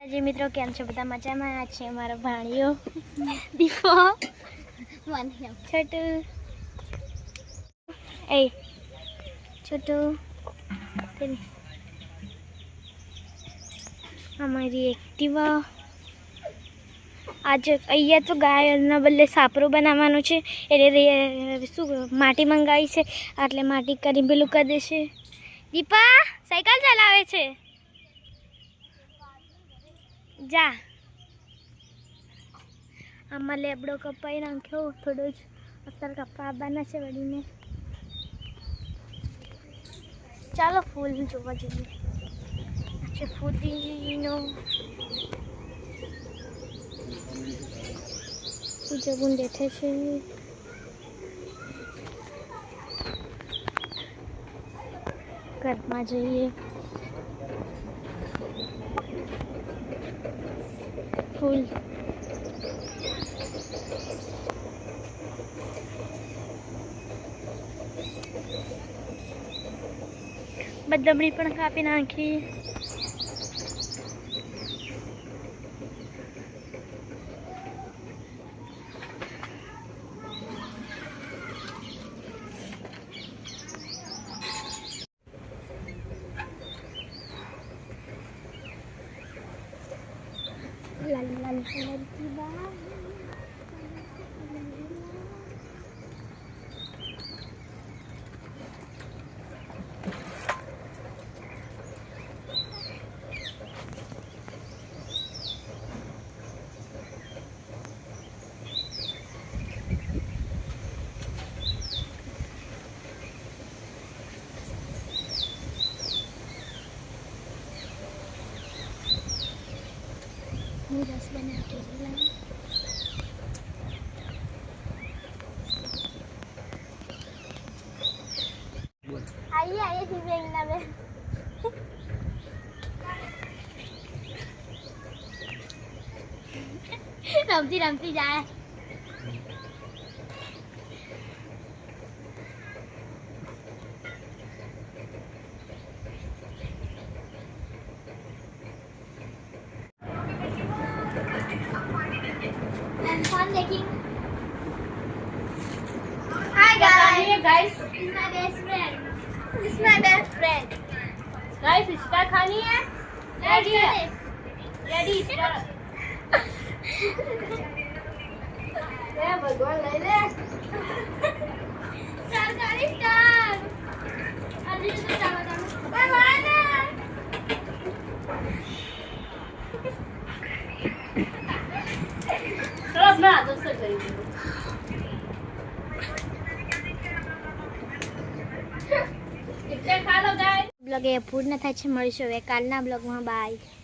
जी मित्रों केम छो बधा मजामां आ छे मारो भाणियो दीपो छोटू ए छोटू हमारी एक्टिवा आज अहींया तो गायना बदले सापरो बनाववानो छे એટલે શું માટી મંગાવી છે એટલે માટી કરી પેલું કરી દેશે। દીપા સાયકલ ચલાવે છે जा आम लेबड़ो कपाई नाख्यो थोड़ो ज अत्यार कपा आवाना छे वळीने। चालो फूल जोवा जईए। अच्छा फुदीनो पूजा गुण बैठे छे घरमा जईए। फूल बदमड़ी पण कापी नाखी। लाल लाल कलर की बात रस बना के आइए आइए दिव्यांगना में रमती रमती जाए। Fun making. Hi guys. This is my best friend. This is my best friend. Guys इसका खानी है। रेडी है। Ready start. ले भगवान ले ले। सरकारी स्टार। अभी तो जावा जावा। बाय बाय ना। चलो अपना हाथों से करिए। ब्लॉग पूर्ण થાય છે। મળીશું હવે કાલના બ્લોગમાં। બાય।